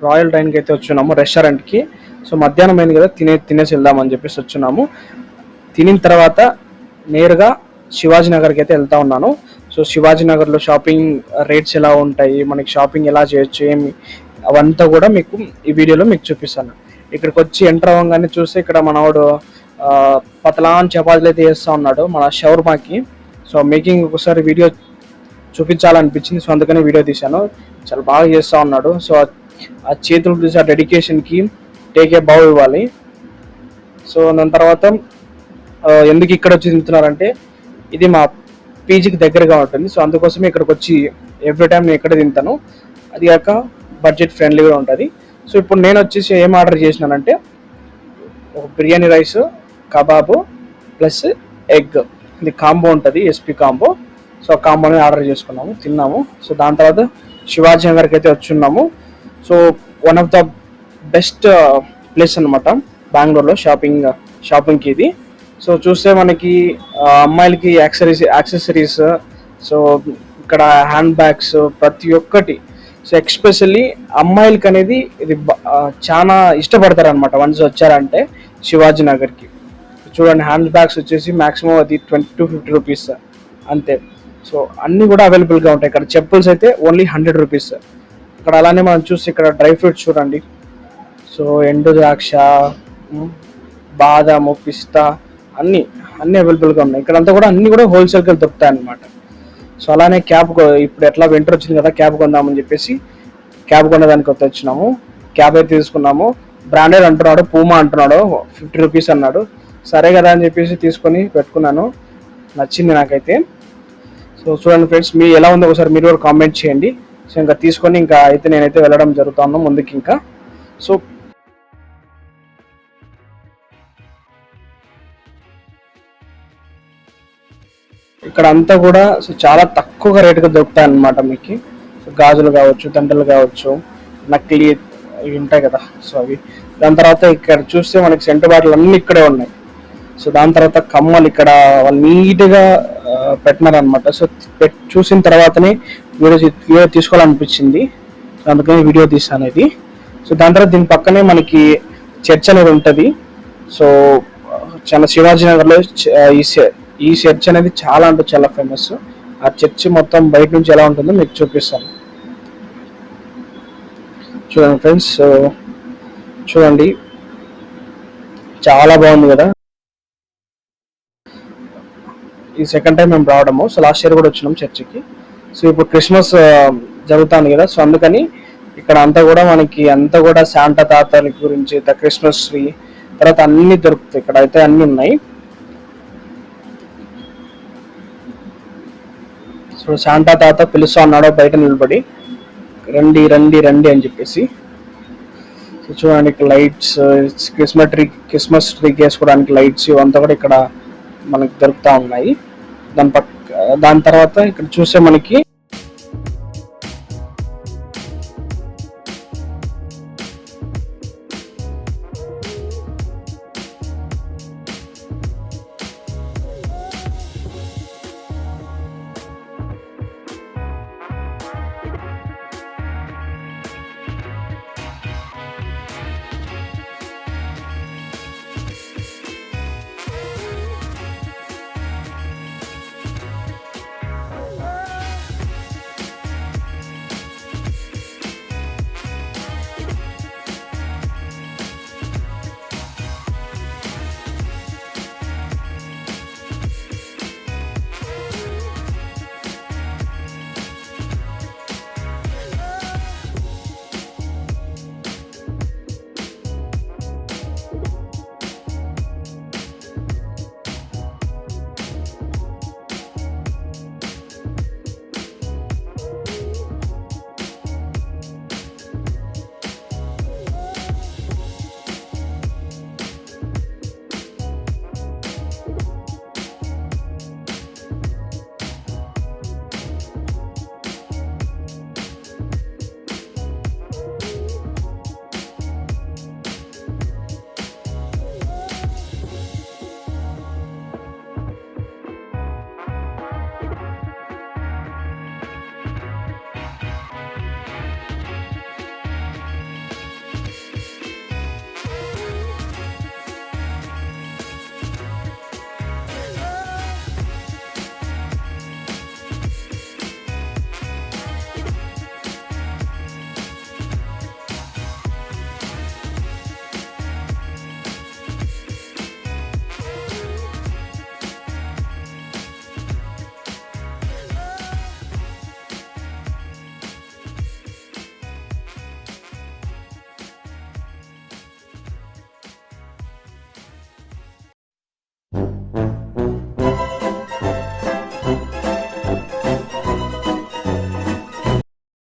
Royal డైన్కి అయితే వచ్చున్నాము, రెస్టారెంట్కి. So మధ్యాహ్నం అయింది కదా, తినేసి వెళ్దామని చెప్పేసి వచ్చున్నాము. తినిన తర్వాత నేరుగా శివాజీ నగర్కి అయితే వెళ్తా ఉన్నాను. సో శివాజీ నగర్లో షాపింగ్ రేట్స్ ఎలా ఉంటాయి, మనకి షాపింగ్ ఎలా చేయొచ్చు, ఏమి అవంతా కూడా మీకు ఈ వీడియోలో మీకు చూపిస్తాను. ఇక్కడికి వచ్చి ఎంటర్ అవ్వగానే చూస్తే ఇక్కడ మనవాడు పతలాన్ చపాతీలు అయితే చేస్తూ ఉన్నాడు మన షవర్మాకి. సో మేకింగ్ ఒకసారి వీడియో చూపించాలనిపించింది, సో అందుకనే వీడియో తీశాను. చాలా బాగా చేస్తూ ఉన్నాడు. సో ఆ చేతులు చూసి ఆ డెడికేషన్కి టేక్ ఏ బావ్ ఇవ్వాలి. సో దాని తర్వాత ఎందుకు ఇక్కడ వచ్చి తింటున్నారంటే ఇది మా పీజీకి దగ్గరగా ఉంటుంది. సో అందుకోసమే ఇక్కడికి వచ్చి ఎవ్రీ టైం నేను ఇక్కడ తింటాను. అది కాక బడ్జెట్ ఫ్రెండ్లీగా ఉంటుంది. సో ఇప్పుడు నేను వచ్చేసి ఏం ఆర్డర్ చేసినానంటే ఒక biryani rice, kebab plus egg, ఇది కాంబో ఉంటుంది, ఎస్పీ కాంబో. సో కాంబోని ఆర్డర్ చేసుకున్నాము, తిన్నాము. సో దాని తర్వాత శివాజీ నగర్కి అయితే వచ్చున్నాము. So one of the best place అనమాట బెంగళూరులో షాపింగ్కి ఇది. సో చూస్తే మనకి అమ్మాయిలకి యాక్సెసరీస్, సో ఇక్కడ హ్యాండ్ బ్యాగ్స్ ప్రతి ఒక్కటి. సో ఎక్స్పెషల్లీ అమ్మాయిలకి అనేది ఇది చాలా ఇష్టపడతారు అనమాట వన్స్ వచ్చారంటే శివాజీ నగర్కి. చూడండి, హ్యాండ్ బ్యాగ్స్ వచ్చేసి మ్యాక్సిమం అది 20 to 50 రూపీస్ అంతే. సో అన్నీ కూడా అవైలబుల్గా ఉంటాయి. ఇక్కడ చెప్పుల్స్ అయితే ఓన్లీ 100 రూపీస్. ఇక్కడ అలానే మనం చూసి ఇక్కడ డ్రై ఫ్రూట్స్ చూడండి. సో ఎండు ద్రాక్ష, బాదాము, పిస్తా అన్నీ అవైలబుల్గా ఉన్నాయి. ఇక్కడంతా కూడా అన్నీ కూడా హోల్సేల్గా దొరుకుతాయి అన్నమాట. సో అలానే క్యాబ్, ఇప్పుడు ఎట్లా వింటర్ వచ్చింది కదా, క్యాబ్ కొందామని చెప్పేసి క్యాబ్ కొనేదానికి వచ్చినాము. క్యాబ్ అయితే తీసుకున్నాము. బ్రాండెడ్ అంటున్నాడు, పూమా అంటున్నాడు, 50 రూపీస్ అన్నాడు. సరే కదా అని చెప్పేసి తీసుకొని పెట్టుకున్నాను, నచ్చింది నాకైతే. సో చూడండి ఫ్రెండ్స్, మీ ఎలా ఉందో ఒకసారి మీరు కూడా కామెంట్ చేయండి. సో ఇంకా తీసుకొని ఇంకా అయితే నేనైతే వెళ్ళడం జరుగుతాను ముందుకి ఇంకా. సో ఇక్కడ అంతా కూడా సో చాలా తక్కువ రేటుగా దొరుకుతాయి అన్నమాట మీకు. సో గాజులు కావచ్చు, దండలు కావచ్చు, నకిలీ ఇవి ఉంటాయి కదా, సో అవి. దాని తర్వాత ఇక్కడ చూస్తే మనకి సెంటు బాటిల్ అన్నీ ఇక్కడే ఉన్నాయి. సో దాని తర్వాత కమ్మలు ఇక్కడ వాళ్ళు నీట్గా పెట్టినారనమాట. సో చూసిన తర్వాతనే వీడియో తీసుకోవాలనిపించింది, అందుకని వీడియో తీసాను ఇది. సో దాని తర్వాత దీని పక్కనే మనకి చర్చ్ అనేది ఉంటుంది. సో చాలా శివాజీ నగర్లో ఈ చర్చ్ అనేది చాలా అంటే చాలా ఫేమస్. ఆ చర్చ్ మొత్తం బయట నుంచి ఎలా ఉంటుందో మీకు చూపిస్తాను, చూడండి ఫ్రెండ్స్. సో చూడండి, చాలా బాగుంది కదా. ఈ సెకండ్ టైం మేము రావడము. సో లాస్ట్ ఇయర్ కూడా వచ్చినాం చర్చికి. సో ఇప్పుడు క్రిస్మస్ జరుగుతుంది కదా, సో అందుకని ఇక్కడ అంతా కూడా మనకి అంతా కూడా శాంటా తాతల గురించి, క్రిస్మస్ ట్రీ తర్వాత అన్ని దొరుకుతాయి. ఇక్కడ అయితే అన్ని ఉన్నాయి. సో శాంటా తాత పిలుస్తా ఉన్నాడు బయట నిలబడి, రండి రండి రండి అని చెప్పేసి. సో చూడండి, ఇక్కడ లైట్స్, క్రిస్మస్ ట్రీకి వేసుకోవడానికి లైట్స్ ఇవంతా కూడా ఇక్కడ మనకి దొరుకుతూ ఉన్నాయి. దాని తర్వాత ఇక్కడ చూస్తే మనకి